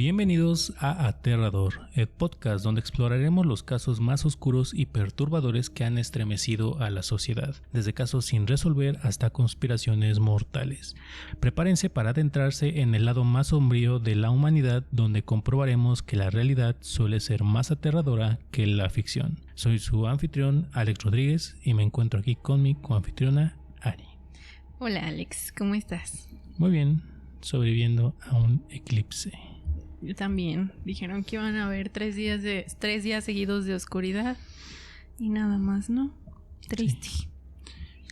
Bienvenidos a Aterrador, el podcast donde exploraremos los casos más oscuros y perturbadores que han estremecido a la sociedad, desde casos sin resolver hasta conspiraciones mortales. Prepárense para adentrarse en el lado más sombrío de la humanidad, donde comprobaremos que la realidad suele ser más aterradora que la ficción. Soy su anfitrión, Alex Rodríguez, y me encuentro aquí con mi coanfitriona, Ari. Hola Alex, ¿cómo estás? Muy bien, sobreviviendo a un eclipse. Yo también. Dijeron que iban a haber 3 días seguidos de oscuridad y nada más, ¿no? Triste. Sí.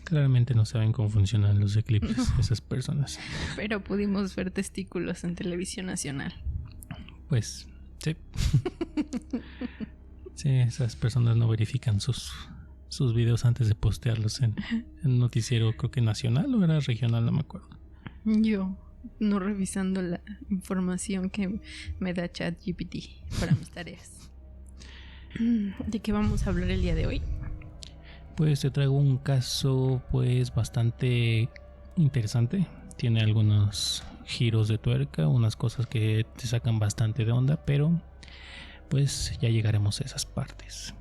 Claramente no saben cómo funcionan los eclipses esas personas. Pero pudimos ver testículos en televisión nacional. Pues, sí. Sí, esas personas no verifican sus videos antes de postearlos en un noticiero, creo que nacional o era regional, no me acuerdo. Yo no revisando la información que me da ChatGPT para mis tareas. ¿De qué vamos a hablar el día de hoy? Pues te traigo un caso pues bastante interesante. Tiene algunos giros de tuerca, unas cosas que te sacan bastante de onda, pero pues ya llegaremos a esas partes.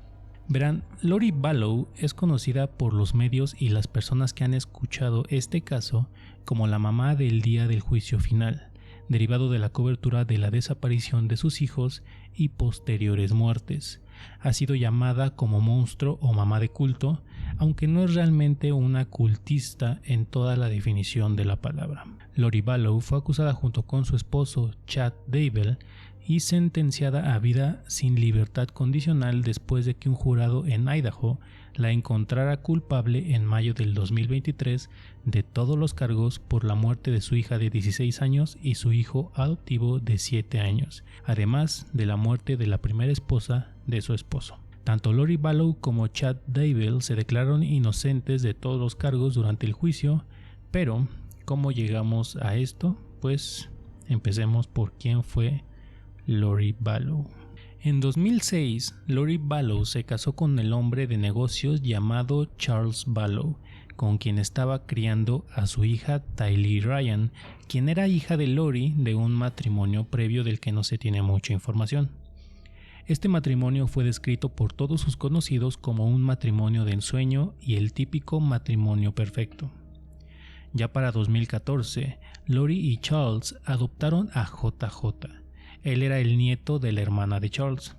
Verán, Lori Vallow es conocida por los medios y las personas que han escuchado este caso como la mamá del día del juicio final, derivado de la cobertura de la desaparición de sus hijos y posteriores muertes. Ha sido llamada como monstruo o mamá de culto, aunque no es realmente una cultista en toda la definición de la palabra. Lori Vallow fue acusada junto con su esposo Chad Daybell y sentenciada a vida sin libertad condicional después de que un jurado en Idaho la encontrara culpable en mayo del 2023 de todos los cargos por la muerte de su hija de 16 años y su hijo adoptivo de 7 años, además de la muerte de la primera esposa de su esposo. Tanto Lori Vallow como Chad Daybell se declararon inocentes de todos los cargos durante el juicio, pero ¿cómo llegamos a esto? Pues empecemos por quién fue Lori Vallow. En 2006, Lori Vallow se casó con el hombre de negocios llamado Charles Vallow, con quien estaba criando a su hija Tylee Ryan, quien era hija de Lori de un matrimonio previo del que no se tiene mucha información. Este matrimonio fue descrito por todos sus conocidos como un matrimonio de ensueño y el típico matrimonio perfecto. Ya para 2014, Lori y Charles adoptaron a JJ. Él era el nieto de la hermana de Charles,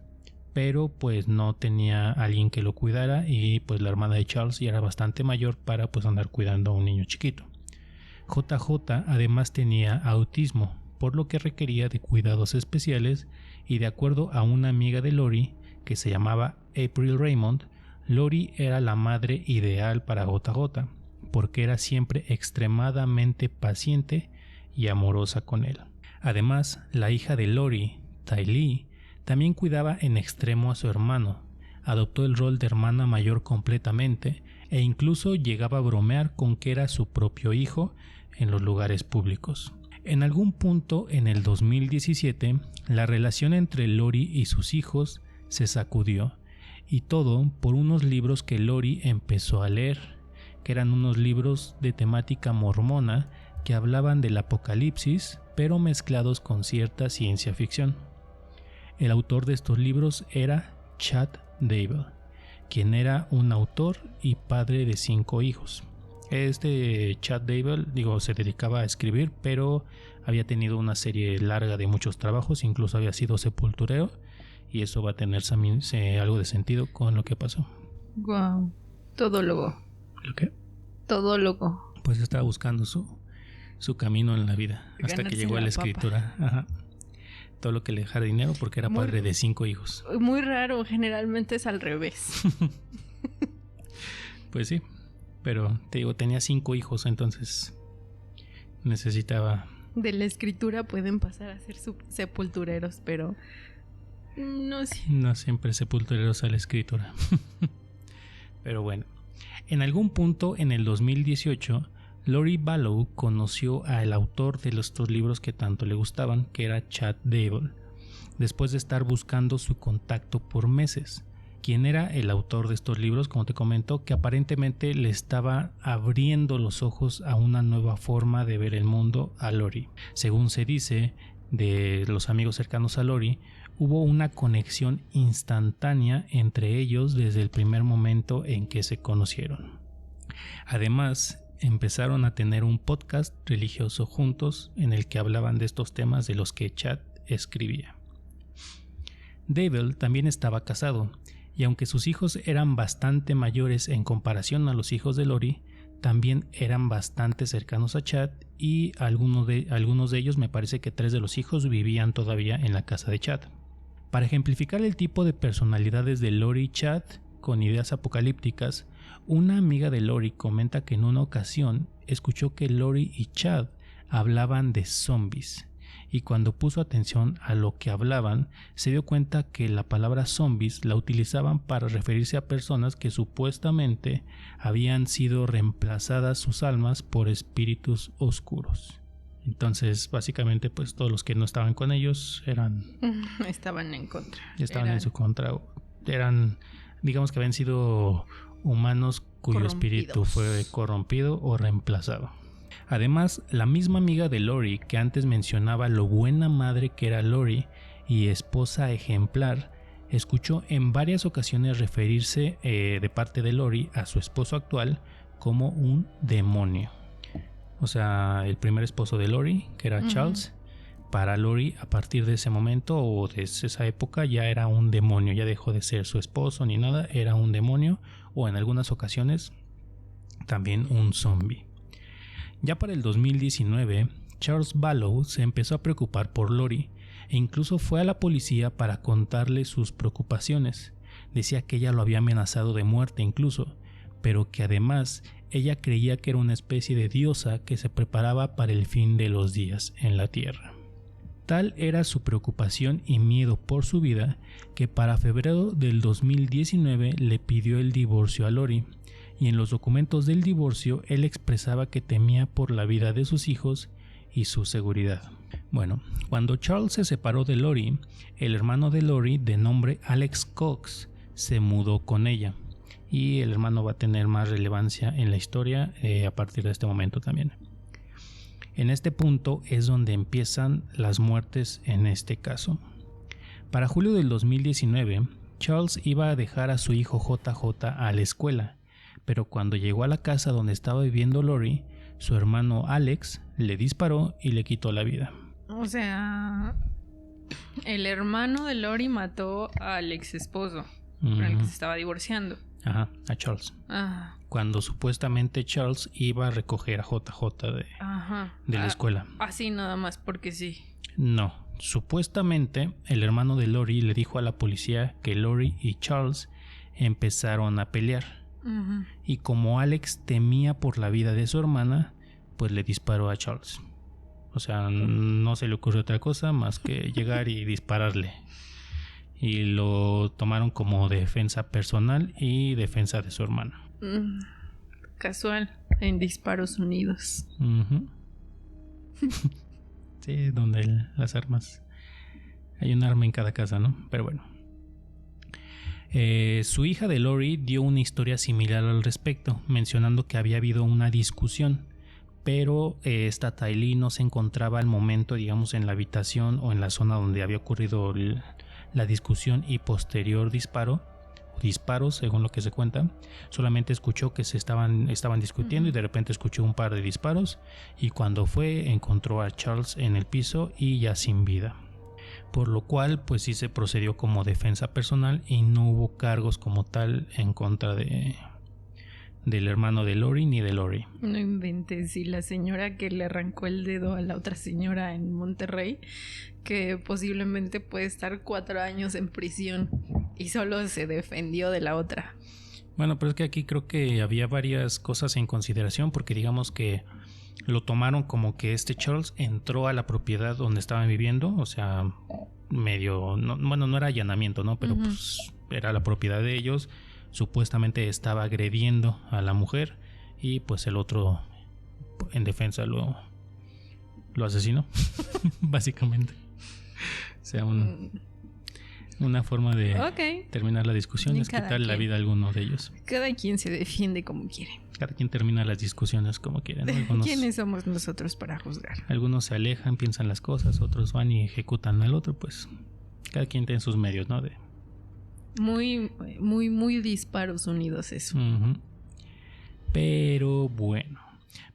pero pues no tenía alguien que lo cuidara y pues la hermana de Charles ya era bastante mayor para pues andar cuidando a un niño chiquito. JJ además tenía autismo, por lo que requería de cuidados especiales y de acuerdo a una amiga de Lori que se llamaba April Raymond, Lori era la madre ideal para JJ porque era siempre extremadamente paciente y amorosa con él. Además, la hija de Lori, Tylee, también cuidaba en extremo a su hermano, adoptó el rol de hermana mayor completamente e incluso llegaba a bromear con que era su propio hijo en los lugares públicos. En algún punto en el 2017, la relación entre Lori y sus hijos se sacudió, y todo por unos libros que Lori empezó a leer, que eran unos libros de temática mormona que hablaban del apocalipsis, pero mezclados con cierta ciencia ficción. El autor de estos libros era Chad Daybell, quien era un autor y padre de 5 hijos. Este Chad Daybell, se dedicaba a escribir, pero había tenido una serie larga de muchos trabajos, incluso había sido sepulturero, y eso va a tener algo de sentido con lo que pasó. Wow, todólogo. ¿Lo qué? Todólogo. Pues estaba buscando su camino en la vida hasta que llegó a la escritura. Ajá. Todo lo que le dejara dinero porque era padre de 5 hijos. Muy raro, generalmente es al revés. Pues sí, pero te digo, tenía 5 hijos, entonces necesitaba... De la escritura pueden pasar a ser sepultureros, pero no sé. No siempre sepultureros a la escritura. Pero bueno, en algún punto en el 2018... Lori Vallow conoció al autor de los 2 libros que tanto le gustaban, que era Chad Daybell, después de estar buscando su contacto por meses. ¿Quién era el autor de estos libros? Como te comento, que aparentemente le estaba abriendo los ojos a una nueva forma de ver el mundo a Lori. Según se dice, de los amigos cercanos a Lori, hubo una conexión instantánea entre ellos desde el primer momento en que se conocieron. Además, empezaron a tener un podcast religioso juntos en el que hablaban de estos temas de los que Chad escribía. Dave también estaba casado, y aunque sus hijos eran bastante mayores en comparación a los hijos de Lori, también eran bastante cercanos a Chad, y algunos de ellos, me parece que 3 de los hijos, vivían todavía en la casa de Chad. Para ejemplificar el tipo de personalidades de Lori y Chad con ideas apocalípticas, una amiga de Lori comenta que en una ocasión escuchó que Lori y Chad hablaban de zombies, y cuando puso atención a lo que hablaban, se dio cuenta que la palabra zombies la utilizaban para referirse a personas que supuestamente habían sido reemplazadas sus almas por espíritus oscuros. Entonces, básicamente, pues todos los que no estaban con ellos estaban en contra. Estaban en su contra. Eran, digamos que habían sido humanos cuyo espíritu fue corrompido o reemplazado. Además, la misma amiga de Lori que antes mencionaba lo buena madre que era Lori y esposa ejemplar, escuchó en varias ocasiones referirse de parte de Lori a su esposo actual como un demonio. O sea, el primer esposo de Lori, que era Charles, para Lori a partir de ese momento o de esa época ya era un demonio, ya dejó de ser su esposo ni nada, era un demonio o en algunas ocasiones también un zombie. Ya para el 2019, Charles Ballow se empezó a preocupar por Lori e incluso fue a la policía para contarle sus preocupaciones. Decía que ella lo había amenazado de muerte incluso, pero que además ella creía que era una especie de diosa que se preparaba para el fin de los días en la tierra. Tal era su preocupación y miedo por su vida que para febrero del 2019 le pidió el divorcio a Lori, y en los documentos del divorcio él expresaba que temía por la vida de sus hijos y su seguridad. Bueno, cuando Charles se separó de Lori, el hermano de Lori, de nombre Alex Cox, se mudó con ella, y el hermano va a tener más relevancia en la historia a partir de este momento también. En este punto es donde empiezan las muertes en este caso. Para julio del 2019, Charles iba a dejar a su hijo JJ a la escuela, pero cuando llegó a la casa donde estaba viviendo Lori, su hermano Alex le disparó y le quitó la vida. O sea, el hermano de Lori mató al ex esposo con el que se estaba divorciando. Ajá, a Charles. Cuando supuestamente Charles iba a recoger a JJ de la escuela. Así nada más porque sí. No, supuestamente el hermano de Lori le dijo a la policía que Lori y Charles empezaron a pelear. Y como Alex temía por la vida de su hermana, pues le disparó a Charles. O sea, no se le ocurrió otra cosa más que llegar y dispararle. Y lo tomaron como defensa personal y defensa de su hermana. Casual, en disparos unidos. Sí, donde las armas... Hay un arma en cada casa, ¿no? Pero bueno. Su hija de Lori dio una historia similar al respecto, mencionando que había habido una discusión, pero esta Tylee no se encontraba al momento, digamos, en la habitación o en la zona donde había ocurrido la discusión y posterior disparos, según lo que se cuenta. Solamente escuchó que estaban discutiendo y de repente escuchó un par de disparos, y cuando fue encontró a Charles en el piso y ya sin vida. Por lo cual pues sí se procedió como defensa personal y no hubo cargos como tal en contra del hermano de Lori ni de Lori. No inventes, y la señora que le arrancó el dedo a la otra señora en Monterrey, que posiblemente puede estar 4 años en prisión y solo se defendió de la otra. Bueno, pero es que aquí creo que había varias cosas en consideración, porque digamos que lo tomaron como que Charles entró a la propiedad donde estaban viviendo, o sea, medio, no era allanamiento, ¿no? Pero pues era la propiedad de ellos, supuestamente estaba agrediendo a la mujer y pues el otro en defensa lo asesinó, básicamente. O sea, Una forma de Ok. terminar la discusión Y es cada quitarle la quien. vida a alguno de ellos. Cada quien se defiende como quiere. Cada quien termina las discusiones como quiere, ¿no? ¿Quiénes somos nosotros para juzgar? Algunos se alejan, piensan las cosas, otros van y ejecutan al otro, pues cada quien tiene sus medios, ¿no? Muy, muy, muy disparos unidos eso. Uh-huh. Pero bueno,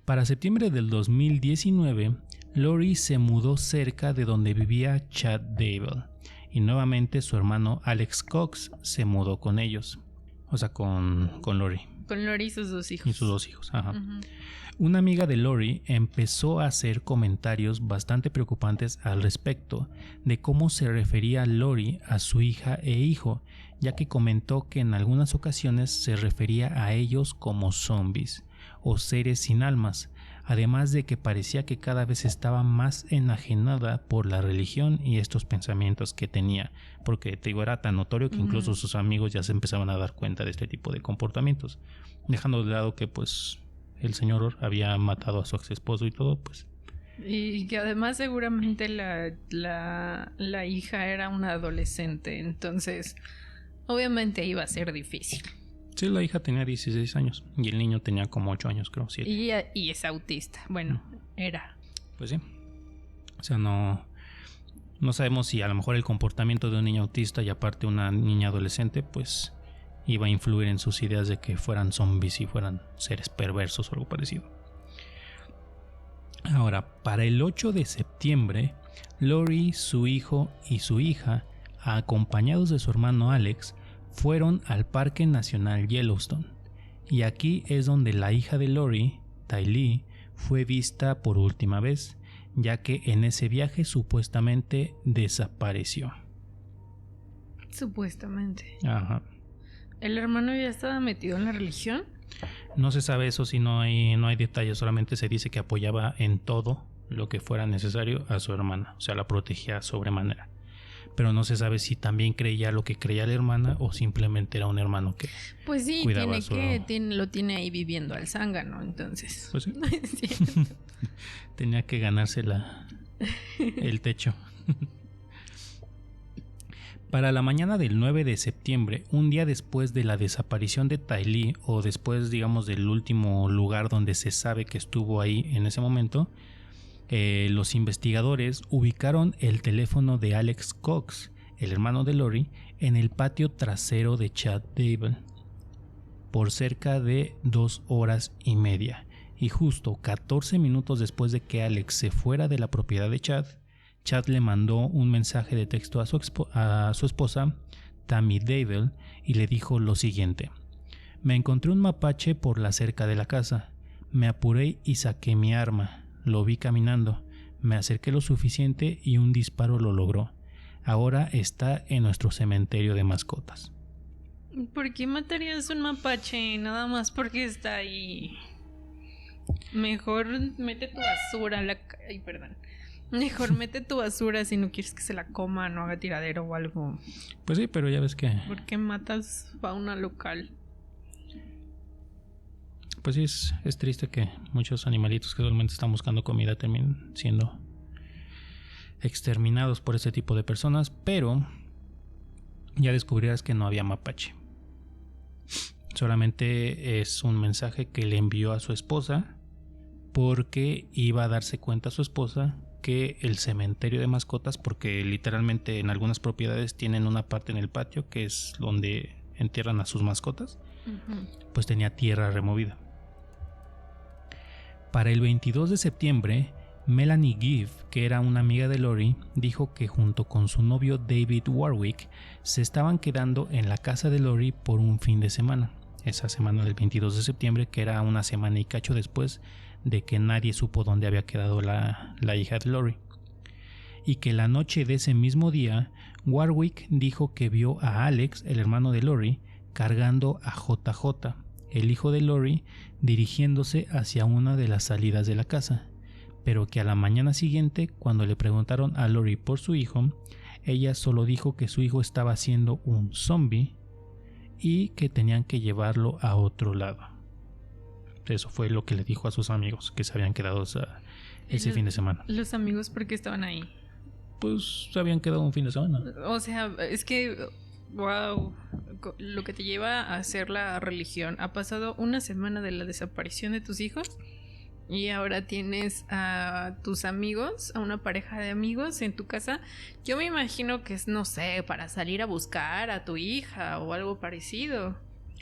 para septiembre del 2019, Lori se mudó cerca de donde vivía Chad Dable y nuevamente su hermano Alex Cox se mudó con ellos, o sea, con Lori. Con Lori y sus 2 hijos. Y sus 2 hijos, ajá. Uh-huh. Una amiga de Lori empezó a hacer comentarios bastante preocupantes al respecto de cómo se refería Lori a su hija e hijo, ya que comentó que en algunas ocasiones se refería a ellos como zombies o seres sin almas, además de que parecía que cada vez estaba más enajenada por la religión y estos pensamientos que tenía, porque te digo, era tan notorio que incluso sus amigos ya se empezaban a dar cuenta de este tipo de comportamientos, dejando de lado que pues el señor había matado a su ex esposo y todo, pues. Y que además seguramente la hija era una adolescente, entonces obviamente iba a ser difícil. Sí, la hija tenía 16 años y el niño tenía como 8 años, creo, 7. Y es autista. Bueno, era. Pues sí. O sea, no sabemos si a lo mejor el comportamiento de un niño autista y aparte una niña adolescente, pues iba a influir en sus ideas de que fueran zombies y fueran seres perversos o algo parecido. Ahora, para el 8 de septiembre, Lori, su hijo y su hija, acompañados de su hermano Alex, fueron al Parque Nacional Yellowstone. Y aquí es donde la hija de Lori, Tylee, fue vista por última vez, ya que en ese viaje supuestamente desapareció. Supuestamente. Ajá. ¿El hermano ya estaba metido en la religión? No se sabe eso, si no hay detalles, solamente se dice que apoyaba en todo lo que fuera necesario a su hermana, o sea, la protegía sobremanera. Pero no se sabe si también creía lo que creía la hermana o simplemente era un hermano que pues sí, cuidaba lo tiene ahí viviendo al zángano, entonces. Pues sí. Sí. Tenía que ganarse el techo. Para la mañana del 9 de septiembre, un día después de la desaparición de Tylee, o después, digamos, del último lugar donde se sabe que estuvo ahí en ese momento, los investigadores ubicaron el teléfono de Alex Cox, el hermano de Lori, en el patio trasero de Chad Dable por cerca de 2 horas y media. Y justo 14 minutos después de que Alex se fuera de la propiedad de Chad, Chad le mandó un mensaje de texto a su esposa, Tammy Dable, y le dijo lo siguiente: me encontré un mapache por la cerca de la casa, me apuré y saqué mi arma, lo vi caminando, me acerqué lo suficiente y un disparo lo logró. Ahora está en nuestro cementerio de mascotas. ¿Por qué matarías un mapache nada más porque está ahí? Mejor mete tu basura Ay, perdón. Mejor mete tu basura si no quieres que se la coma, no haga tiradero o algo. Pues sí, pero ya ves que... ¿Por qué matas fauna local? Pues sí, es triste que muchos animalitos que solamente están buscando comida terminen siendo exterminados por este tipo de personas, pero ya descubrirás que no había mapache. Solamente es un mensaje que le envió a su esposa porque iba a darse cuenta a su esposa que el cementerio de mascotas, porque literalmente en algunas propiedades tienen una parte en el patio que es donde entierran a sus mascotas, pues tenía tierra removida. Para el 22 de septiembre, Melanie Gibb, que era una amiga de Lori, dijo que junto con su novio David Warwick se estaban quedando en la casa de Lori por un fin de semana. Esa semana del 22 de septiembre, que era una semana y cacho después de que nadie supo dónde había quedado la hija de Lori. Y que la noche de ese mismo día, Warwick dijo que vio a Alex, el hermano de Lori, cargando a JJ, el hijo de Lori, dirigiéndose hacia una de las salidas de la casa, pero que a la mañana siguiente, cuando le preguntaron a Lori por su hijo, ella solo dijo que su hijo estaba siendo un zombie y que tenían que llevarlo a otro lado. Eso fue lo que le dijo a sus amigos que se habían quedado ese fin de semana. ¿Los amigos por qué estaban ahí? pues se habían quedado un fin de semana. O sea, es que, wow, lo que te lleva a hacer la religión. Ha pasado una semana de la desaparición de tus hijos y ahora tienes a tus amigos, a una pareja de amigos en tu casa. Yo me imagino que es, no sé, para salir a buscar a tu hija o algo parecido.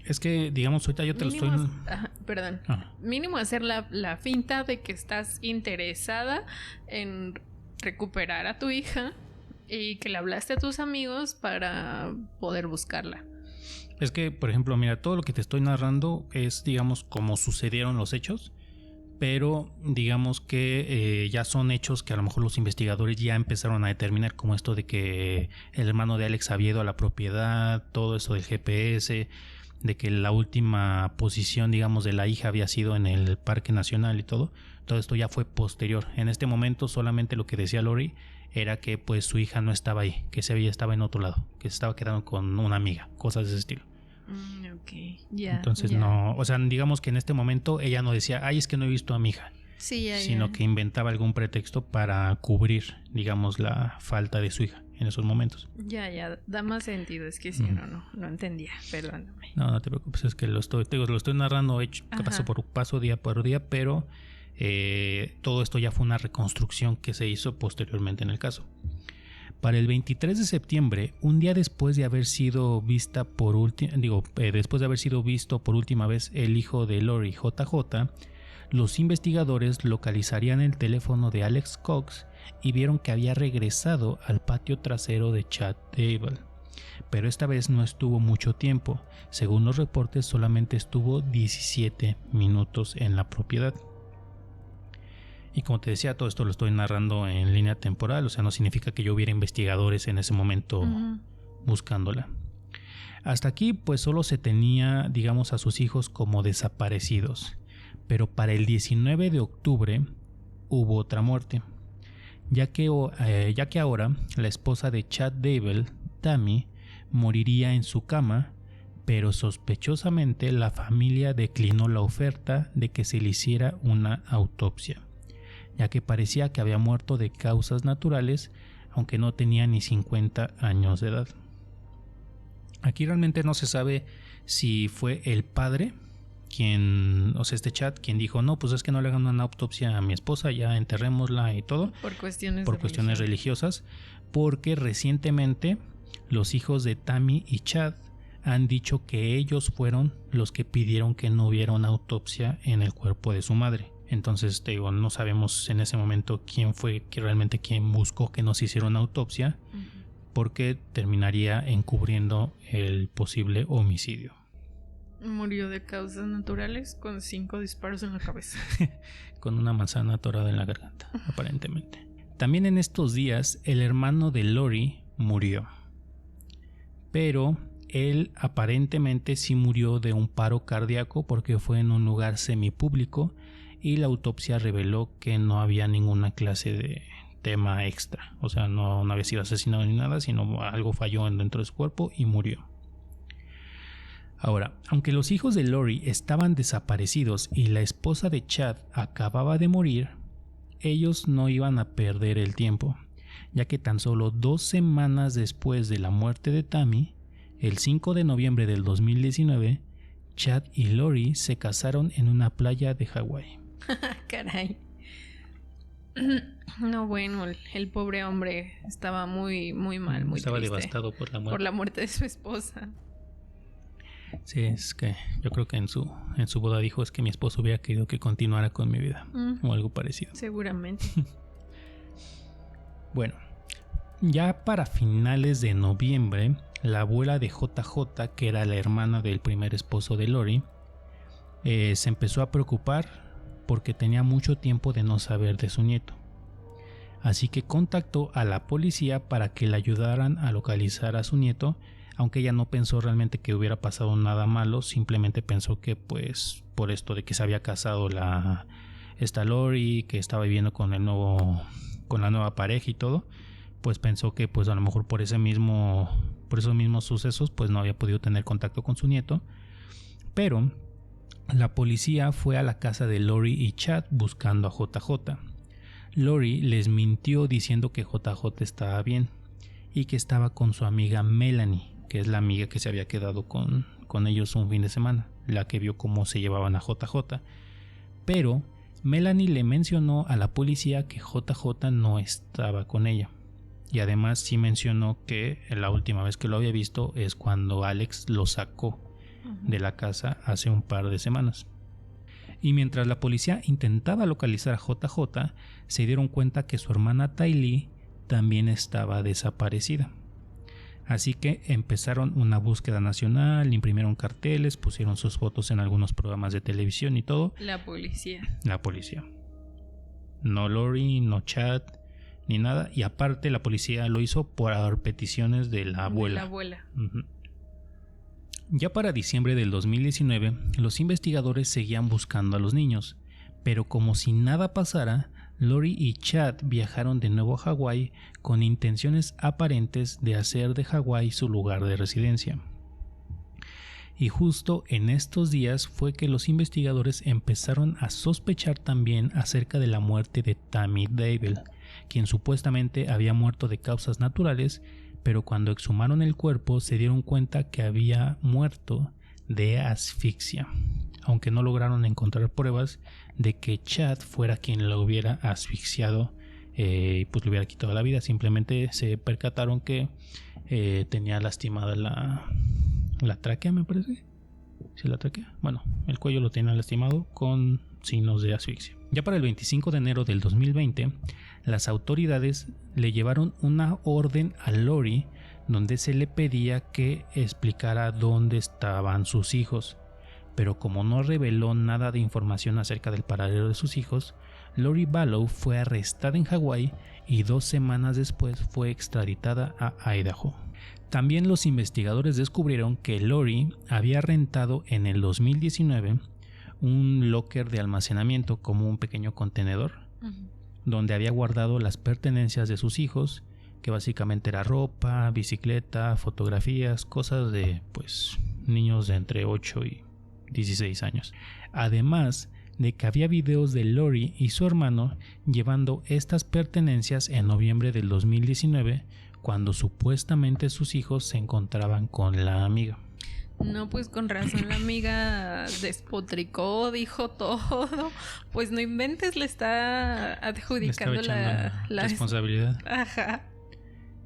Es que, digamos, ahorita yo te Mínimo, lo estoy... perdón. Mínimo hacer la finta de que estás interesada en recuperar a tu hija y que le hablaste a tus amigos para poder buscarla. Es que, por ejemplo, mira, todo lo que te estoy narrando es, digamos, como sucedieron los hechos, pero digamos que ya son hechos que a lo mejor los investigadores ya empezaron a determinar, como esto de que el hermano de Alex había ido a la propiedad, todo eso del GPS, de que la última posición, digamos, de la hija había sido en el Parque Nacional y todo esto ya fue posterior. En este momento solamente lo que decía Lori era que pues su hija no estaba ahí, que ella estaba en otro lado, que se estaba quedando con una amiga, cosas de ese estilo. Ok, ya. Entonces no, o sea, digamos que en este momento ella no decía, ay, es que no he visto a mi hija. Sí, sino que inventaba algún pretexto para cubrir, digamos, la falta de su hija en esos momentos. Ya, da más sentido, es que si no entendía, perdóname. No te preocupes, es que lo estoy narrando paso día por día, pero todo esto ya fue una reconstrucción que se hizo posteriormente en el caso. Para el 23 de septiembre, un día después de haber sido visto por última vez el hijo de Lori, JJ, los investigadores localizarían el teléfono de Alex Cox y vieron que había regresado al patio trasero de Chad Daybell. Pero esta vez no estuvo mucho tiempo. Según los reportes, solamente estuvo 17 minutos en la propiedad. Y como te decía, todo esto lo estoy narrando en línea temporal, o sea, no significa que yo hubiera investigadores en ese momento buscándola. Hasta aquí, pues solo se tenía, digamos, a sus hijos como desaparecidos. Pero para el 19 de octubre hubo otra muerte, ya que ahora la esposa de Chad Daybell, Tammy, moriría en su cama, pero sospechosamente la familia declinó la oferta de que se le hiciera una autopsia, ya que parecía que había muerto de causas naturales, aunque no tenía ni 50 años de edad. Aquí realmente no se sabe si fue el padre Chad, quien dijo, no, pues es que no le hagan una autopsia a mi esposa, ya enterrémosla y todo. Por cuestiones religiosas, porque recientemente los hijos de Tammy y Chad han dicho que ellos fueron los que pidieron que no hubiera una autopsia en el cuerpo de su madre. Entonces, te digo, no sabemos en ese momento quién fue quien buscó que no se hiciera una autopsia, porque terminaría encubriendo el posible homicidio. Murió de causas naturales con 5 disparos en la cabeza. Con una manzana atorada en la garganta, aparentemente. También en estos días, el hermano de Lori murió. Pero él aparentemente sí murió de un paro cardíaco porque fue en un lugar semipúblico y la autopsia reveló que no había ninguna clase de tema extra. O sea, no había sido asesinado ni nada, sino algo falló dentro de su cuerpo y murió. Ahora, aunque los hijos de Lori estaban desaparecidos y la esposa de Chad acababa de morir, ellos no iban a perder el tiempo, ya que tan solo 2 semanas después de la muerte de Tammy, el 5 de noviembre del 2019, Chad y Lori se casaron en una playa de Hawái. Caray. No, bueno, el pobre hombre estaba muy, muy mal, muy estaba triste. Devastado por la muerte de su esposa. Sí, es que yo creo que en su boda dijo, es que mi esposo hubiera querido que continuara con mi vida, o algo parecido. Seguramente. Bueno, ya para finales de noviembre, la abuela de JJ, que era la hermana del primer esposo de Lori, se empezó a preocupar porque tenía mucho tiempo de no saber de su nieto. Así que contactó a la policía para que le ayudaran a localizar a su nieto, aunque ella no pensó realmente que hubiera pasado nada malo, simplemente pensó que pues por esto de que se había casado esta Lori, que estaba viviendo con la nueva pareja y todo, pues pensó que pues a lo mejor por esos mismos sucesos pues no había podido tener contacto con su nieto. Pero la policía fue a la casa de Lori y Chad buscando a JJ. Lori les mintió diciendo que JJ estaba bien y que estaba con su amiga Melanie, que es la amiga que se había quedado con ellos un fin de semana, la que vio cómo se llevaban a JJ. Pero Melanie le mencionó a la policía que JJ no estaba con ella. Y además sí mencionó que la última vez que lo había visto es cuando Alex lo sacó de la casa hace un par de semanas. Y mientras la policía intentaba localizar a JJ, se dieron cuenta que su hermana Tylee también estaba desaparecida. Así que empezaron una búsqueda nacional, imprimieron carteles, pusieron sus fotos en algunos programas de televisión y todo. La policía. No Lori, no Chad, ni nada. Y aparte la policía lo hizo por peticiones de la abuela. Uh-huh. Ya para diciembre del 2019, los investigadores seguían buscando a los niños, pero como si nada pasara, Lori y Chad viajaron de nuevo a Hawái con intenciones aparentes de hacer de Hawái su lugar de residencia. Y justo en estos días fue que los investigadores empezaron a sospechar también acerca de la muerte de Tammy Daybell, quien supuestamente había muerto de causas naturales, pero cuando exhumaron el cuerpo se dieron cuenta que había muerto de asfixia, aunque no lograron encontrar pruebas de que Chad fuera quien lo hubiera asfixiado y pues le hubiera quitado la vida. Simplemente se percataron que tenía lastimada la tráquea, me parece. ¿Sí, la tráquea? Bueno, el cuello lo tenía lastimado con signos de asfixia. Ya para el 25 de enero del 2020, las autoridades le llevaron una orden a Lori donde se le pedía que explicara dónde estaban sus hijos. Pero como no reveló nada de información acerca del paradero de sus hijos, Lori Vallow fue arrestada en Hawái y 2 semanas después fue extraditada a Idaho. También los investigadores descubrieron que Lori había rentado en el 2019 un locker de almacenamiento, como un pequeño contenedor, donde había guardado las pertenencias de sus hijos, que básicamente era ropa, bicicleta, fotografías, cosas de pues niños de entre 8 y 16 años. Además de que había videos de Lori y su hermano llevando estas pertenencias en noviembre del 2019, cuando supuestamente sus hijos se encontraban con la amiga. No, pues con razón la amiga despotricó, dijo todo. Pues no inventes, le está adjudicando la responsabilidad. Ajá.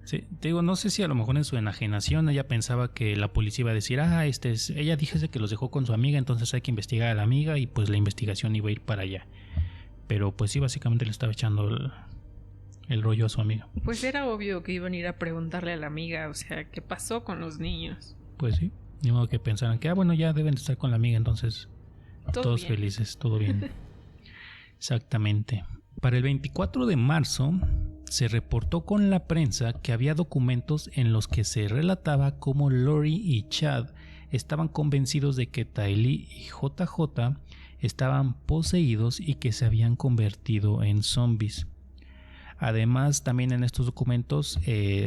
Sí, te digo, no sé si a lo mejor en su enajenación ella pensaba que la policía iba a decir, ella dijese que los dejó con su amiga, entonces hay que investigar a la amiga y pues la investigación iba a ir para allá. Pero pues sí, básicamente le estaba echando el rollo a su amiga. Pues era obvio que iban a ir a preguntarle a la amiga, o sea, ¿qué pasó con los niños? Pues sí, ni modo que pensaran que, bueno, ya deben de estar con la amiga, entonces todos bien. Felices, todo bien. Exactamente. Para el 24 de marzo se reportó con la prensa que había documentos en los que se relataba cómo Lori y Chad estaban convencidos de que Tylee y JJ estaban poseídos y que se habían convertido en zombies. Además, también en estos documentos,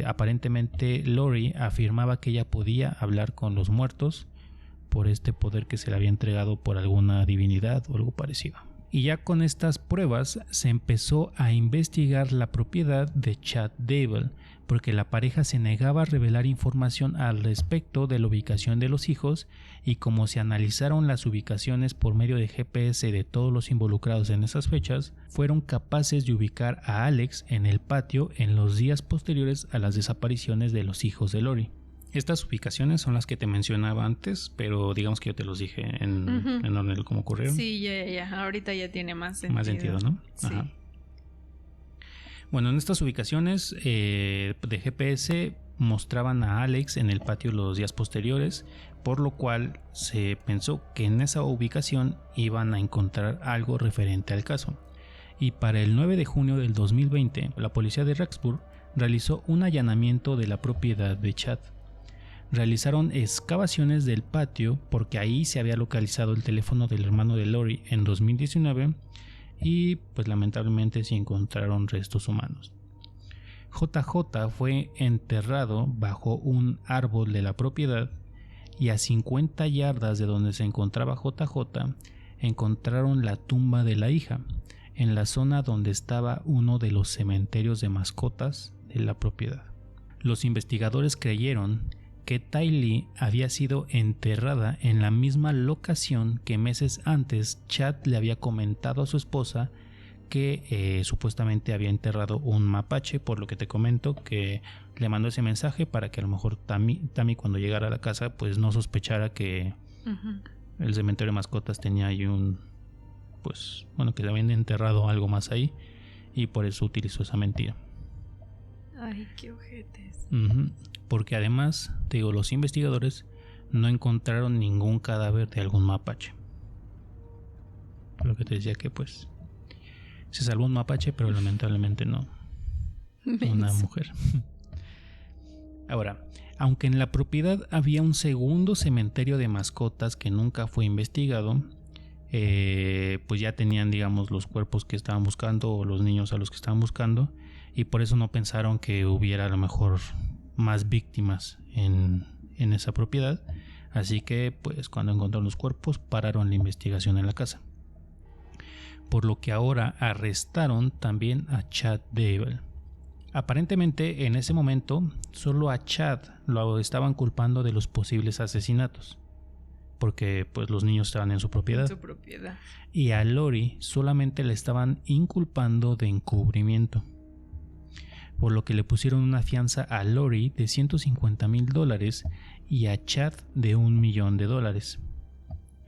aparentemente Lori afirmaba que ella podía hablar con los muertos por este poder que se le había entregado por alguna divinidad o algo parecido. Y ya con estas pruebas se empezó a investigar la propiedad de Chad Daybell, porque la pareja se negaba a revelar información al respecto de la ubicación de los hijos, y como se analizaron las ubicaciones por medio de GPS de todos los involucrados en esas fechas, fueron capaces de ubicar a Alex en el patio en los días posteriores a las desapariciones de los hijos de Lori. Estas ubicaciones son las que te mencionaba antes, pero digamos que yo te los dije en orden de cómo ocurrieron. Sí, ya. Ahorita ya tiene más sentido. Más sentido, ¿no? Sí. Ajá. Bueno, en estas ubicaciones de GPS mostraban a Alex en el patio los días posteriores, por lo cual se pensó que en esa ubicación iban a encontrar algo referente al caso. Y para el 9 de junio del 2020, la policía de Rexburg realizó un allanamiento de la propiedad de Chad. Realizaron excavaciones del patio porque ahí se había localizado el teléfono del hermano de Lori en 2019 y pues lamentablemente se encontraron restos humanos. JJ fue enterrado bajo un árbol de la propiedad y a 50 yardas de donde se encontraba JJ encontraron la tumba de la hija, en la zona donde estaba uno de los cementerios de mascotas de la propiedad. Los investigadores creyeron que Ty Lee había sido enterrada en la misma locación que meses antes Chad le había comentado a su esposa que supuestamente había enterrado un mapache, por lo que te comento que le mandó ese mensaje para que a lo mejor Tammy cuando llegara a la casa pues no sospechara que el cementerio de mascotas tenía ahí que le habían enterrado algo más ahí, y por eso utilizó esa mentira. Ay, qué ojetes. Porque además, te digo, los investigadores no encontraron ningún cadáver de algún mapache. Lo que te decía que pues se salvó un mapache, pero lamentablemente no una mujer. Ahora, aunque en la propiedad había un segundo cementerio de mascotas que nunca fue investigado, pues ya tenían, digamos, los cuerpos que estaban buscando o los niños a los que estaban buscando, y por eso no pensaron que hubiera a lo mejor más víctimas en esa propiedad. Así que pues cuando encontraron los cuerpos pararon la investigación en la casa, por lo que ahora arrestaron también a Chad Daybell. Aparentemente en ese momento solo a Chad lo estaban culpando de los posibles asesinatos, porque pues los niños estaban en su propiedad. Y a Lori solamente le estaban inculpando de encubrimiento, por lo que le pusieron una fianza a Lori de $150,000 y a Chad de $1,000,000.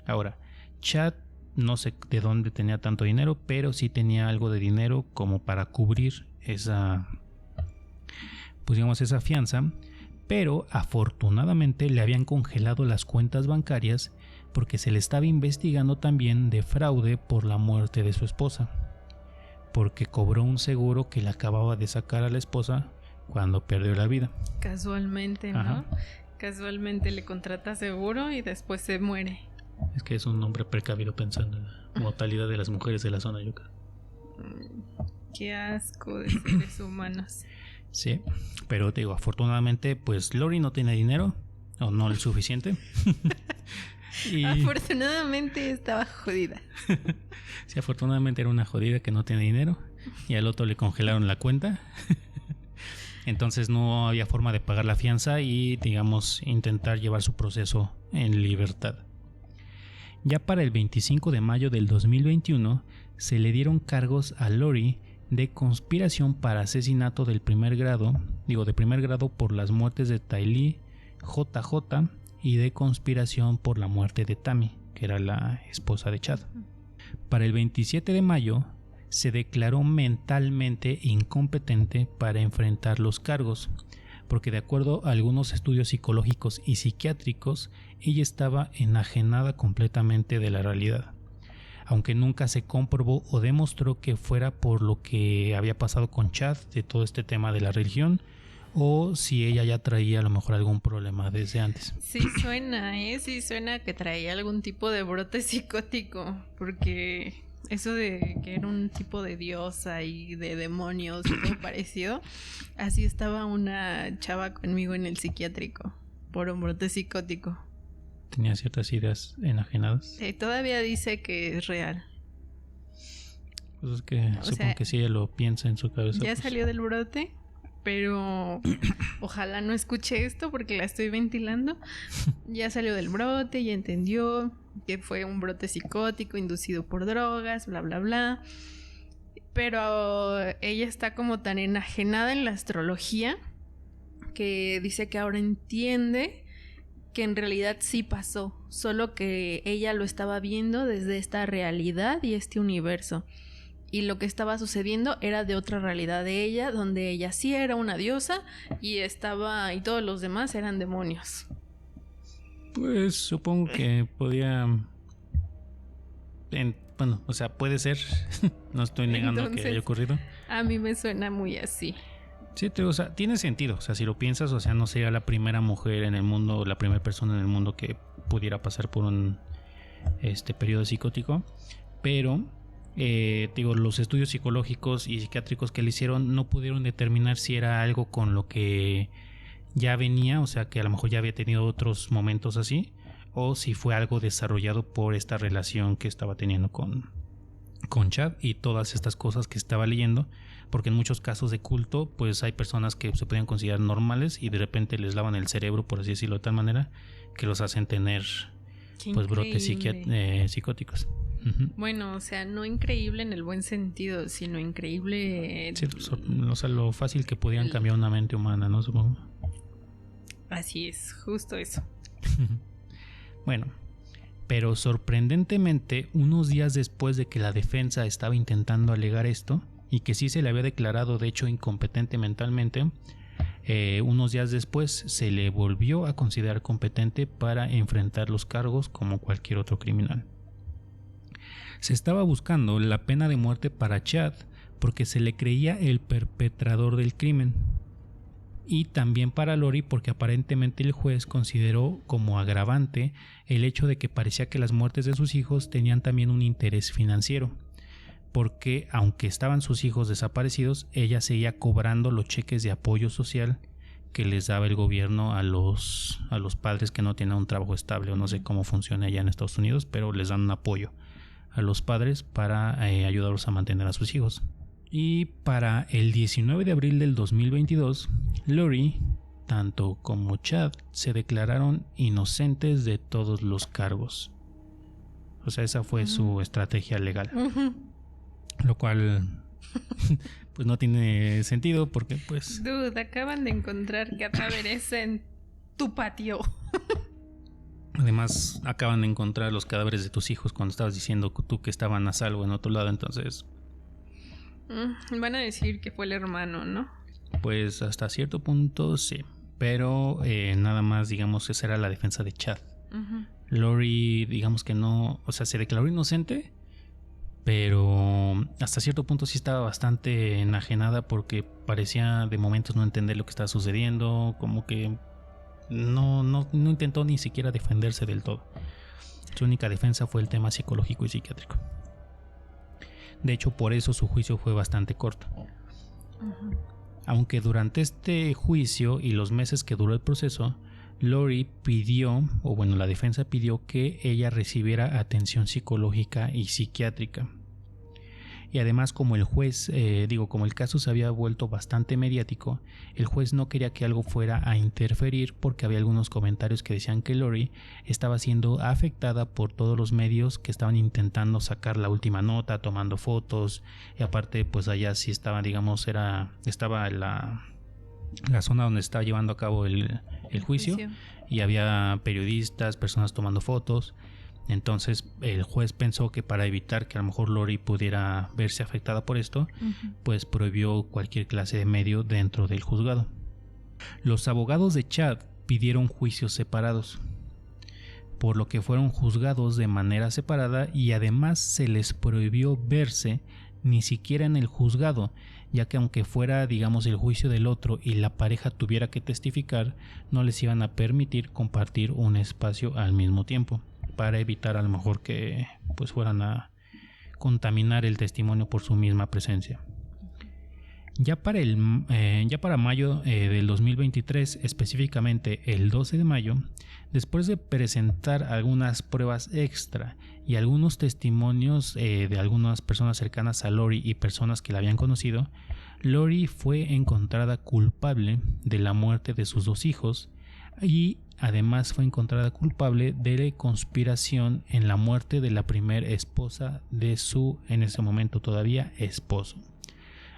Ahora, Chad no sé de dónde tenía tanto dinero, pero sí tenía algo de dinero como para cubrir esa fianza, pero afortunadamente le habían congelado las cuentas bancarias porque se le estaba investigando también de fraude por la muerte de su esposa, porque cobró un seguro que le acababa de sacar a la esposa cuando perdió la vida. Casualmente, ¿no? Ajá. Casualmente le contrata seguro y después se muere. Es que es un hombre precavido pensando en la mortalidad de las mujeres de la zona yuca. Qué asco de seres humanos. Sí, pero te digo, afortunadamente pues Lori no tiene dinero, o no el suficiente. Y... afortunadamente estaba jodida. Sí, afortunadamente era una jodida que no tiene dinero, y al otro le congelaron la cuenta. Entonces no había forma de pagar la fianza y, digamos, intentar llevar su proceso en libertad. Ya para el 25 de mayo del 2021 se le dieron cargos a Lori de conspiración para asesinato de primer grado por las muertes de Ty Lee, JJ, y de conspiración por la muerte de Tammy, que era la esposa de Chad. Para el 27 de mayo se declaró mentalmente incompetente para enfrentar los cargos, porque de acuerdo a algunos estudios psicológicos y psiquiátricos, ella estaba enajenada completamente de la realidad, aunque nunca se comprobó o demostró que fuera por lo que había pasado con Chad de todo este tema de la religión, o si ella ya traía a lo mejor algún problema desde antes. Sí suena que traía algún tipo de brote psicótico, porque eso de que era un tipo de diosa y de demonios y todo parecido, así estaba una chava conmigo en el psiquiátrico por un brote psicótico. Tenía ciertas ideas enajenadas. Todavía dice que es real. Pues es que supongo que si ella lo piensa en su cabeza. Ya salió del brote, pero ojalá no escuche esto porque la estoy ventilando. Ya salió del brote, ya entendió que fue un brote psicótico inducido por drogas, bla, bla, bla. Pero ella está como tan enajenada en la astrología que dice que ahora entiende que en realidad sí pasó, solo que ella lo estaba viendo desde esta realidad y este universo. Y lo que estaba sucediendo era de otra realidad de ella, donde ella sí era una diosa y todos los demás eran demonios. Pues supongo que podía... puede ser. No estoy negando que haya ocurrido. A mí me suena muy así. Sí, tiene sentido. O sea, si lo piensas, no sería la primera mujer en el mundo, la primera persona en el mundo que pudiera pasar por un periodo psicótico. Pero, los estudios psicológicos y psiquiátricos que le hicieron no pudieron determinar si era algo con lo que ya venía, o sea, que a lo mejor ya había tenido otros momentos así, o si fue algo desarrollado por esta relación que estaba teniendo con con Chad y todas estas cosas que estaba leyendo, porque en muchos casos de culto pues hay personas que se pueden considerar normales y de repente les lavan el cerebro, por así decirlo, de tal manera que los hacen tener pues brotes psicóticos. Bueno, o sea, no increíble en el buen sentido, sino increíble... Sí, o sea, lo fácil que podían cambiar una mente humana, ¿no? Supongo. Así es, justo eso. Bueno, pero sorprendentemente, unos días después de que la defensa estaba intentando alegar esto, y que sí se le había declarado de hecho incompetente mentalmente, unos días después se le volvió a considerar competente para enfrentar los cargos como cualquier otro criminal. Se estaba buscando la pena de muerte para Chad porque se le creía el perpetrador del crimen, y también para Lori porque aparentemente el juez consideró como agravante el hecho de que parecía que las muertes de sus hijos tenían también un interés financiero, porque aunque estaban sus hijos desaparecidos, ella seguía cobrando los cheques de apoyo social que les daba el gobierno a los padres que no tienen un trabajo estable, o no sé cómo funciona allá en Estados Unidos, pero les dan un apoyo a los padres para ayudarlos a mantener a sus hijos. Y para el 19 de abril del 2022, Lori, tanto como Chad, se declararon inocentes de todos los cargos. O sea, esa fue su estrategia legal. Lo cual pues no tiene sentido porque pues... Dude, acaban de encontrar cadáveres en tu patio. Además acaban de encontrar los cadáveres de tus hijos cuando estabas diciendo tú que estaban a salvo en otro lado, entonces... Van a decir que fue el hermano, ¿no? Pues hasta cierto punto sí, pero nada más digamos esa era la defensa de Chad. Lori digamos que no, o sea, se declaró inocente, pero hasta cierto punto sí estaba bastante enajenada porque parecía de momentos no entender lo que estaba sucediendo, como que no intentó ni siquiera defenderse del todo. Su única defensa fue el tema psicológico y psiquiátrico. De hecho, por eso su juicio fue bastante corto. Aunque durante este juicio y los meses que duró el proceso, Lori pidió, o bueno, la defensa pidió que ella recibiera atención psicológica y psiquiátrica. Y además, como el juez, como el caso se había vuelto bastante mediático, el juez no quería que algo fuera a interferir porque había algunos comentarios que decían que Lori estaba siendo afectada por todos los medios que estaban intentando sacar la última nota, tomando fotos, y aparte pues allá sí estaba, digamos, estaba la zona donde estaba llevando a cabo el juicio, y había periodistas, personas tomando fotos. Entonces el juez pensó que para evitar que a lo mejor Lori pudiera verse afectada por esto, pues prohibió cualquier clase de medio dentro del juzgado. Los abogados de Chad pidieron juicios separados, por lo que fueron juzgados de manera separada, y además se les prohibió verse ni siquiera en el juzgado, ya que aunque fuera, digamos, el juicio del otro y la pareja tuviera que testificar, no les iban a permitir compartir un espacio al mismo tiempo, para evitar a lo mejor que pues fueran a contaminar el testimonio por su misma presencia. Ya para mayo del 2023, específicamente el 12 de mayo, después de presentar algunas pruebas extra y algunos testimonios de algunas personas cercanas a Lori y personas que la habían conocido, Lori fue encontrada culpable de la muerte de sus 2 hijos, y además fue encontrada culpable de conspiración en la muerte de la primera esposa de su, en ese momento todavía, esposo.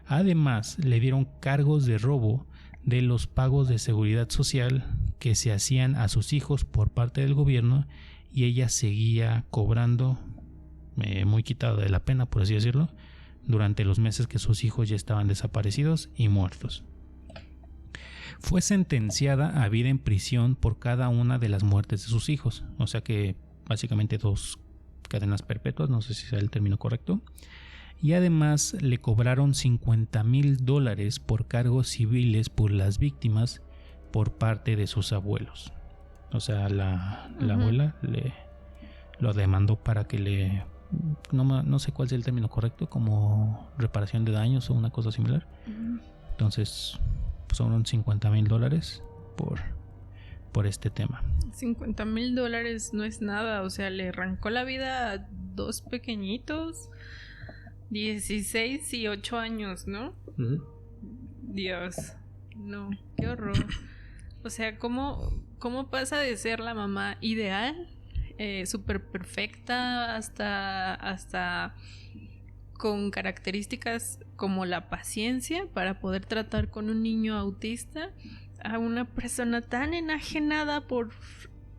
Además, le dieron cargos de robo de los pagos de seguridad social que se hacían a sus hijos por parte del gobierno, y ella seguía cobrando, muy quitada de la pena, por así decirlo, durante los meses que sus hijos ya estaban desaparecidos y muertos. Fue sentenciada a vida en prisión por cada una de las muertes de sus hijos, o sea que básicamente 2 cadenas perpetuas, no sé si sea el término correcto, y además le cobraron $50,000 por cargos civiles por las víctimas por parte de sus abuelos. O sea, la abuela lo demandó para que no sé cuál es el término correcto, como reparación de daños o una cosa similar. Entonces son $50,000 por este tema. $50,000 no es nada, o sea, le arrancó la vida a 2 pequeñitos. 16 y 8 años, ¿no? Uh-huh. Dios, no, qué horror. O sea, ¿cómo pasa de ser la mamá ideal, súper perfecta, hasta con características como la paciencia para poder tratar con un niño autista, a una persona tan enajenada por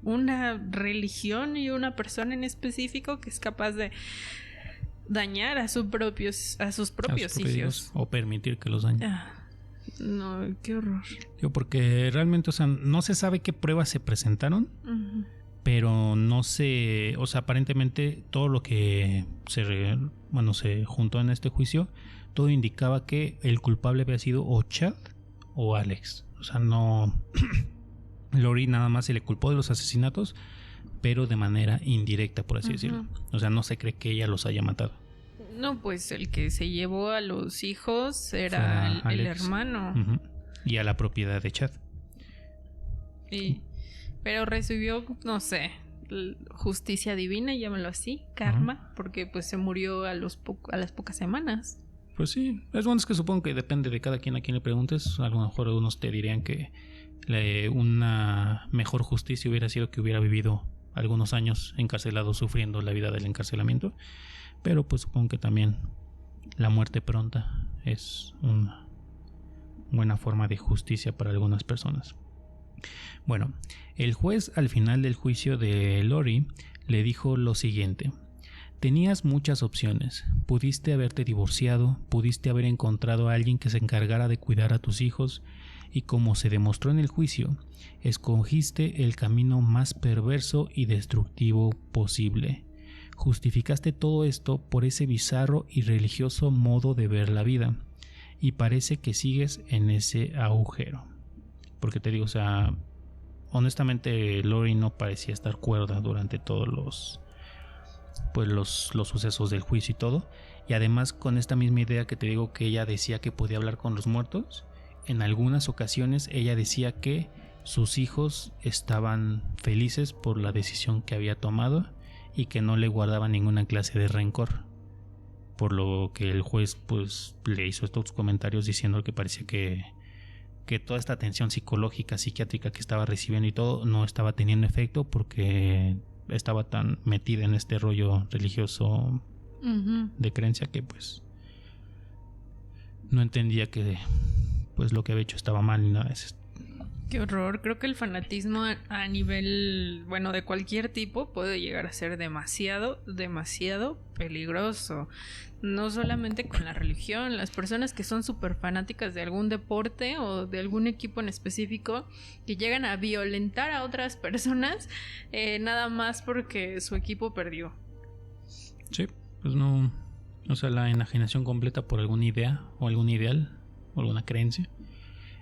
una religión y una persona en específico que es capaz de dañar a sus propios hijos o permitir que los dañe? No, qué horror. Porque realmente, o sea, no se sabe qué pruebas se presentaron, uh-huh, pero no se, o sea, aparentemente todo lo que se juntó en este juicio, todo indicaba que el culpable había sido o Chad o Alex. O sea, no Lori nada más se le culpó de los asesinatos, pero de manera indirecta, por así, uh-huh, decirlo. O sea, no se cree que ella los haya matado. No, pues el que se llevó a los hijos era el hermano. Uh-huh. Y a la propiedad de Chad. Pero recibió, no sé, justicia divina, llámalo así, karma, uh-huh, porque pues se murió a las pocas semanas. Pues sí, es que supongo que depende de cada quien a quien le preguntes. A lo mejor algunos te dirían que una mejor justicia hubiera sido que hubiera vivido algunos años encarcelado sufriendo la vida del encarcelamiento. Pero pues supongo que también la muerte pronta es una buena forma de justicia para algunas personas. Bueno, el juez al final del juicio de Lori le dijo lo siguiente: tenías muchas opciones, pudiste haberte divorciado, pudiste haber encontrado a alguien que se encargara de cuidar a tus hijos, y como se demostró en el juicio, escogiste el camino más perverso y destructivo posible. Justificaste todo esto por ese bizarro y religioso modo de ver la vida, y parece que sigues en ese agujero. Porque te digo, o sea, honestamente Lori no parecía estar cuerda durante todos los sucesos del juicio y todo. Y además, con esta misma idea que te digo, que ella decía que podía hablar con los muertos, en algunas ocasiones ella decía que sus hijos estaban felices por la decisión que había tomado y que no le guardaba ninguna clase de rencor, por lo que el juez pues le hizo estos comentarios diciendo que parecía que toda esta atención psicológica, psiquiátrica que estaba recibiendo y todo no estaba teniendo efecto, porque estaba tan metida en este rollo religioso, uh-huh, de creencia, que pues no entendía que pues lo que había hecho estaba mal ni nada de eso. Qué horror. Creo que el fanatismo a nivel, de cualquier tipo puede llegar a ser demasiado peligroso. No solamente con la religión, las personas que son súper fanáticas de algún deporte o de algún equipo en específico, que llegan a violentar a otras personas nada más porque su equipo perdió. Sí, pues no, o sea, la enajenación completa por alguna idea o algún ideal o alguna creencia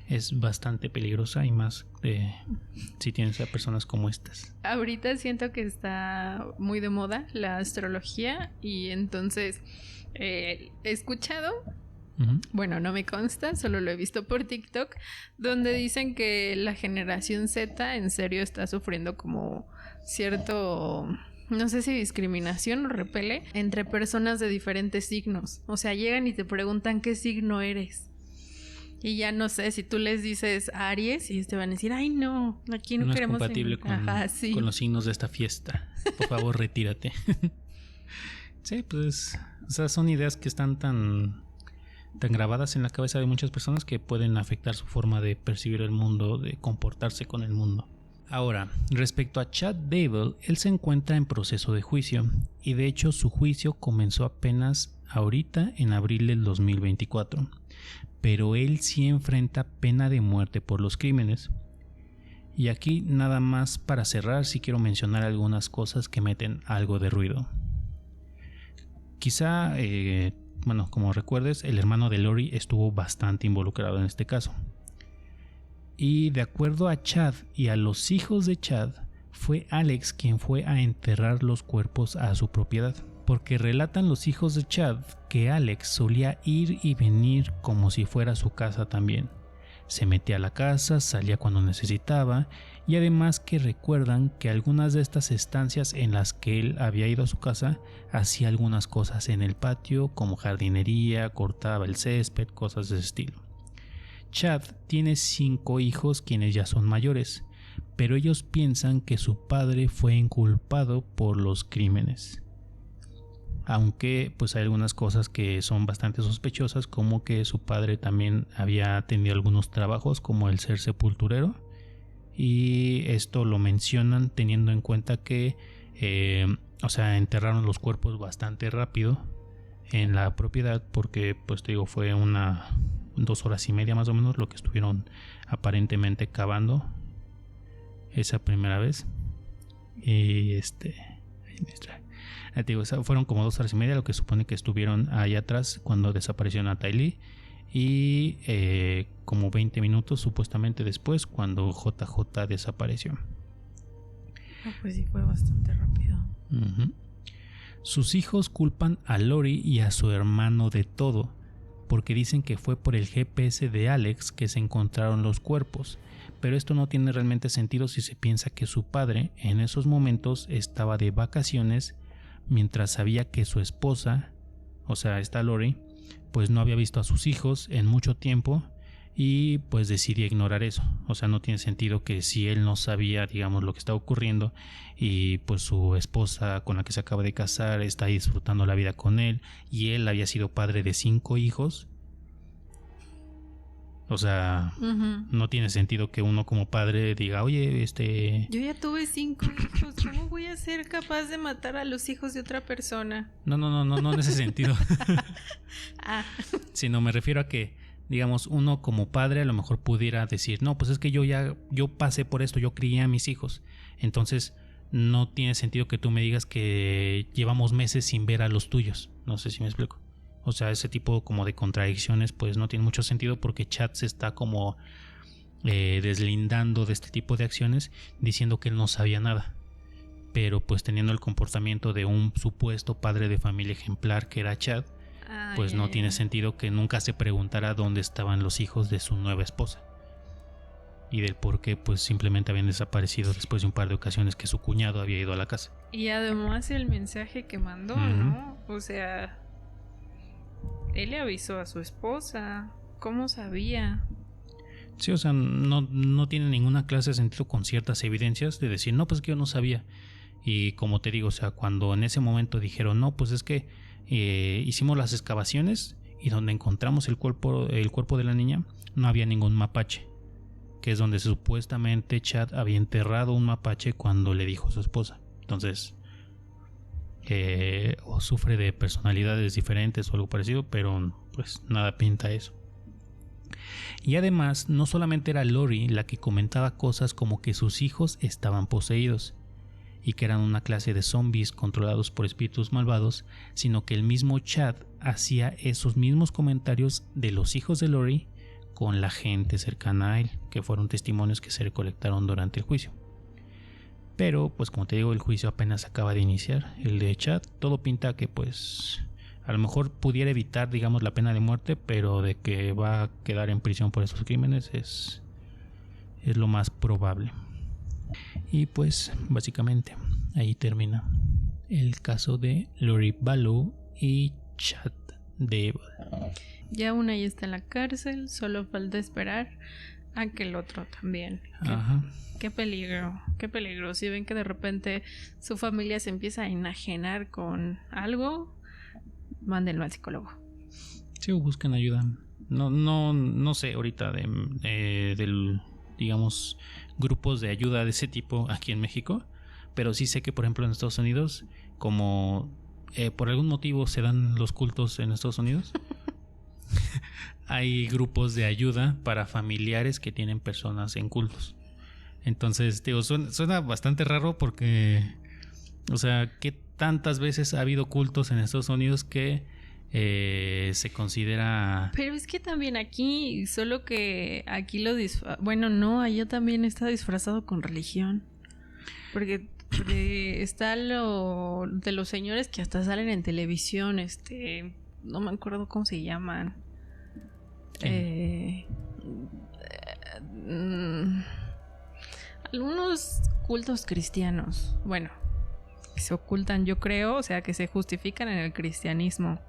es bastante peligrosa, y más si tienes a personas como estas. Ahorita siento que está muy de moda la astrología, y entonces he escuchado, uh-huh, no me consta, solo lo he visto por TikTok, donde dicen que la generación Z en serio está sufriendo como cierto, no sé si discriminación o repele entre personas de diferentes signos. O sea, llegan y te preguntan qué signo eres. Y ya no sé, si tú les dices Aries, y te van a decir, ay no, aquí no queremos... No es compatible con los signos de esta fiesta. Por favor, retírate. Sí, pues, o sea, son ideas que están tan grabadas en la cabeza de muchas personas que pueden afectar su forma de percibir el mundo, de comportarse con el mundo. Ahora, respecto a Chad Daybell, él se encuentra en proceso de juicio, y de hecho su juicio comenzó apenas ahorita en abril del 2024. Pero él sí enfrenta pena de muerte por los crímenes. Y aquí nada más para cerrar, sí quiero mencionar algunas cosas que meten algo de ruido. Quizá, como recuerdes, el hermano de Lori estuvo bastante involucrado en este caso. Y de acuerdo a Chad y a los hijos de Chad, fue Alex quien fue a enterrar los cuerpos a su propiedad. Porque relatan los hijos de Chad que Alex solía ir y venir como si fuera su casa también. Se metía a la casa, salía cuando necesitaba, y además que recuerdan que algunas de estas estancias en las que él había ido a su casa hacía algunas cosas en el patio como jardinería, cortaba el césped, cosas de ese estilo. Chad tiene 5 hijos quienes ya son mayores, pero ellos piensan que su padre fue inculpado por los crímenes. Aunque pues hay algunas cosas que son bastante sospechosas, como que su padre también había tenido algunos trabajos como el ser sepulturero, y esto lo mencionan teniendo en cuenta que enterraron los cuerpos bastante rápido en la propiedad, porque pues te digo, fue 2 horas y media más o menos lo que estuvieron aparentemente cavando esa primera vez. Y fueron como 2 horas y media lo que supone que estuvieron ahí atrás cuando desapareció Natalie Lee, y como 20 minutos supuestamente después cuando JJ desapareció. Pues sí, fue bastante rápido. Uh-huh. Sus hijos culpan a Lori y a su hermano de todo, porque dicen que fue por el GPS de Alex que se encontraron los cuerpos, pero esto no tiene realmente sentido si se piensa que su padre en esos momentos estaba de vacaciones, mientras sabía que su esposa, o sea, esta Lori, pues no había visto a sus hijos en mucho tiempo, y pues decidí ignorar eso. O sea, no tiene sentido que si él no sabía, digamos, lo que estaba ocurriendo, y pues su esposa con la que se acaba de casar está disfrutando la vida con él, y él había sido padre de 5 hijos. O sea, no tiene sentido que uno como padre diga, oye, yo ya tuve 5 hijos, ¿cómo voy a ser capaz de matar a los hijos de otra persona? No en ese sentido. Sino me refiero a que, digamos, uno como padre a lo mejor pudiera decir, no, pues es que yo pasé por esto, yo crié a mis hijos. Entonces, no tiene sentido que tú me digas que llevamos meses sin ver a los tuyos. No sé si me explico. O sea, ese tipo como de contradicciones pues no tiene mucho sentido, porque Chad se está como deslindando de este tipo de acciones, diciendo que él no sabía nada, pero pues teniendo el comportamiento de un supuesto padre de familia ejemplar que era Chad, pues no tiene sentido que nunca se preguntara dónde estaban los hijos de su nueva esposa, y del por qué pues simplemente habían desaparecido después de un par de ocasiones que su cuñado había ido a la casa. Y además el mensaje que mandó, ¿no? O sea, él le avisó a su esposa. ¿Cómo sabía? Sí, o sea, no tiene ninguna clase de sentido con ciertas evidencias de decir, no, pues que yo no sabía. Y como te digo, o sea, cuando en ese momento dijeron, no, pues es que hicimos las excavaciones y donde encontramos el cuerpo de la niña, no había ningún mapache, que es donde supuestamente Chad había enterrado un mapache cuando le dijo a su esposa. Entonces, o sufre de personalidades diferentes o algo parecido, pero pues nada pinta eso. Y además, no solamente era Lori la que comentaba cosas como que sus hijos estaban poseídos y que eran una clase de zombies controlados por espíritus malvados, sino que el mismo Chad hacía esos mismos comentarios de los hijos de Lori con la gente cercana a él, que fueron testimonios que se recolectaron durante el juicio. Pero pues como te digo, el juicio apenas acaba de iniciar, el de Chad. Todo pinta que pues a lo mejor pudiera evitar, digamos, la pena de muerte, pero de que va a quedar en prisión por esos crímenes es lo más probable. Y pues básicamente ahí termina el caso de Lori Vallow y Chad Daybell. Ya una ya está en la cárcel, solo falta esperar a que el otro también. Ajá. Qué peligro. Si ven que de repente su familia se empieza a enajenar con algo, mándenlo al psicólogo. Sí, busquen ayuda. No sé ahorita del, digamos, grupos de ayuda de ese tipo aquí en México, pero sí sé que por ejemplo en Estados Unidos, como por algún motivo se dan los cultos en Estados Unidos, hay grupos de ayuda para familiares que tienen personas en cultos. Entonces, digo, suena bastante raro porque, o sea, ¿qué tantas veces ha habido cultos en Estados Unidos que se considera? Pero es que también aquí, solo que aquí lo bueno, no, allá también está disfrazado con religión. Porque está lo de los señores que hasta salen en televisión, no me acuerdo cómo se llaman. muchos cultos cristianos. Bueno, que se ocultan, yo creo, o sea, que se justifican en el cristianismo.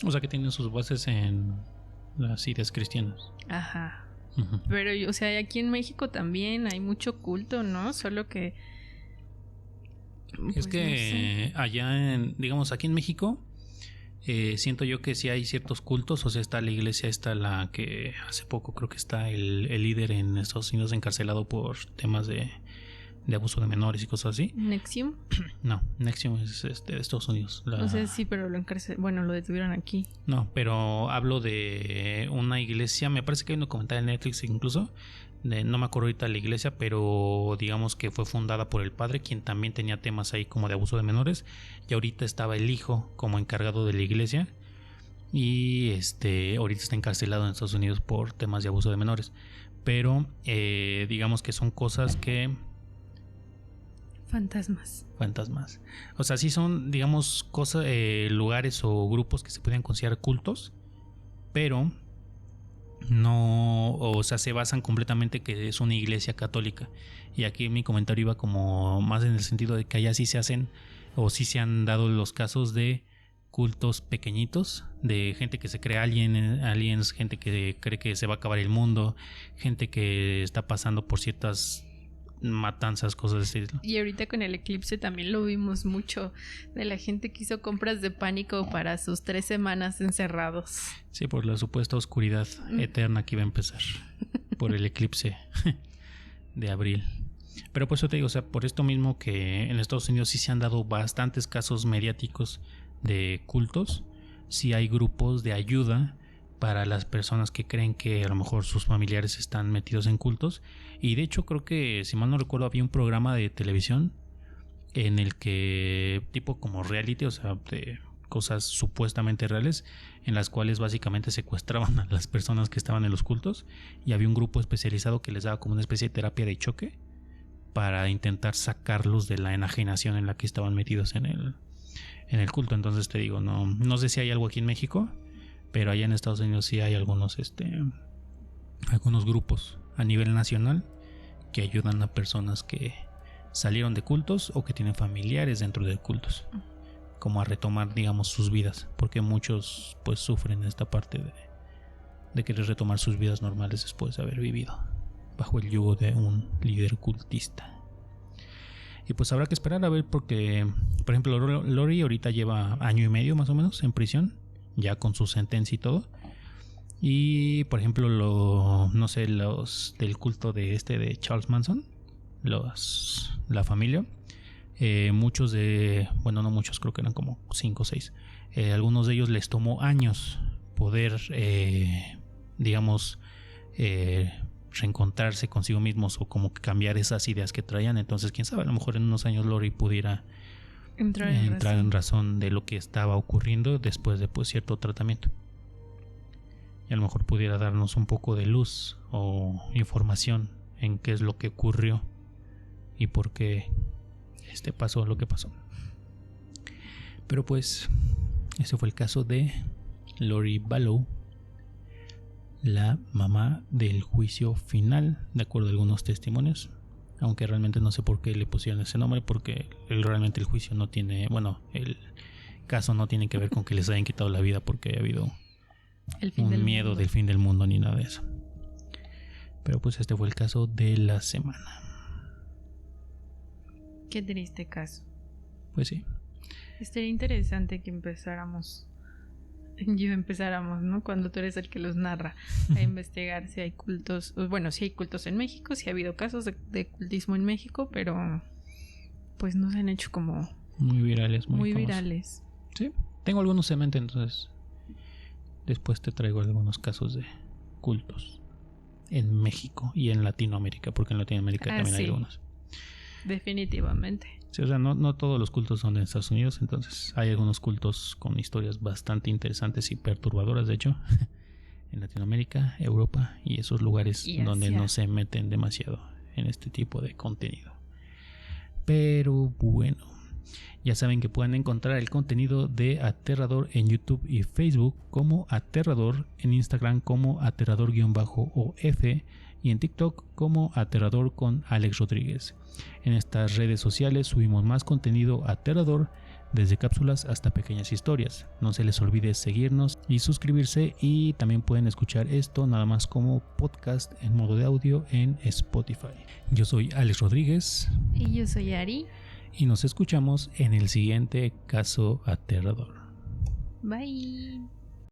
O sea, que tienen sus bases en las ideas cristianas. Ajá. Uh-huh. Pero, o sea, aquí en México también hay mucho culto, ¿no? Solo que... Pues es que no sé. allá, digamos, aquí en México, siento yo que sí hay ciertos cultos. O sea, está la iglesia, está la que hace poco creo que está el líder en Estados Unidos encarcelado por temas de abuso de menores y cosas así. ¿Nexium? No, Nexium es de Estados Unidos. No sé, sí, pero lo detuvieron aquí. No, pero hablo de una iglesia, me parece que hay un documental en Netflix incluso, no me acuerdo ahorita la iglesia, pero digamos que fue fundada por el padre, quien también tenía temas ahí como de abuso de menores, y ahorita estaba el hijo como encargado de la iglesia, y ahorita está encarcelado en Estados Unidos por temas de abuso de menores. Pero digamos que son cosas que... Fantasmas. O sea, sí son, digamos, cosas, lugares o grupos que se pueden considerar cultos, pero no, o sea, se basan completamente que es una iglesia católica. Y aquí mi comentario iba como más en el sentido de que allá sí se hacen, o sí se han dado los casos de cultos pequeñitos, de gente que se cree aliens, gente que cree que se va a acabar el mundo, gente que está pasando por ciertas matanzas, cosas así. Y ahorita con el eclipse también lo vimos mucho, de la gente que hizo compras de pánico para sus 3 semanas encerrados. Sí, por la supuesta oscuridad eterna que iba a empezar por el eclipse de abril. Pero por eso te digo, o sea, por esto mismo que en Estados Unidos sí se han dado bastantes casos mediáticos de cultos, sí hay grupos de ayuda para las personas que creen que a lo mejor sus familiares están metidos en cultos. Y de hecho creo que, si mal no recuerdo, había un programa de televisión en el que, tipo como reality, o sea, de cosas supuestamente reales, en las cuales básicamente secuestraban a las personas que estaban en los cultos, y había un grupo especializado que les daba como una especie de terapia de choque para intentar sacarlos de la enajenación en la que estaban metidos en el culto. Entonces te digo, no sé si hay algo aquí en México, pero allá en Estados Unidos sí hay algunos grupos a nivel nacional que ayudan a personas que salieron de cultos o que tienen familiares dentro de cultos, como a retomar, digamos, sus vidas, porque muchos pues sufren esta parte de querer retomar sus vidas normales después de haber vivido bajo el yugo de un líder cultista. Y pues habrá que esperar a ver, porque por ejemplo Lori ahorita lleva 1 año y medio más o menos en prisión, ya con su sentencia y todo. Y por ejemplo no sé, los del culto de Charles Manson, la familia, muchos bueno, no muchos, creo que eran como 5 o 6, algunos de ellos les tomó años poder digamos reencontrarse consigo mismos, o como que cambiar esas ideas que traían. Entonces quién sabe, a lo mejor en unos años Lori pudiera entrar en razón de lo que estaba ocurriendo después de pues cierto tratamiento, y a lo mejor pudiera darnos un poco de luz o información en qué es lo que ocurrió y por qué pasó lo que pasó. Pero pues ese fue el caso de Lori Vallow, la mamá del juicio final, de acuerdo a algunos testimonios. Aunque realmente no sé por qué le pusieron ese nombre, porque realmente el juicio no tiene, bueno, el caso no tiene que ver con que les hayan quitado la vida porque ha habido un miedo del fin del mundo ni nada de eso. Pero pues este fue el caso de la semana. Qué triste caso. Pues sí. Estaría interesante que empezáramos, ¿no? Cuando tú eres el que los narra, a investigar si hay cultos, bueno, si hay cultos en México, si ha habido casos de cultismo en México, pero pues no se han hecho como muy virales, muy virales. Sí, tengo algunos en mente, entonces después te traigo algunos casos de cultos en México y en Latinoamérica, porque en Latinoamérica también hay algunos. Definitivamente. Sí, o sea, no todos los cultos son de Estados Unidos, entonces hay algunos cultos con historias bastante interesantes y perturbadoras, de hecho, en Latinoamérica, Europa y esos lugares donde no se meten demasiado en este tipo de contenido. Pero bueno, ya saben que pueden encontrar el contenido de Aterrador en YouTube y Facebook como Aterrador, en Instagram como Aterrador-OF, y en TikTok como Aterrador con Alex Rodríguez. En estas redes sociales subimos más contenido aterrador, desde cápsulas hasta pequeñas historias. No se les olvide seguirnos y suscribirse, y también pueden escuchar esto nada más como podcast en modo de audio en Spotify. Yo soy Alex Rodríguez. Y yo soy Ari. Y nos escuchamos en el siguiente caso aterrador. Bye.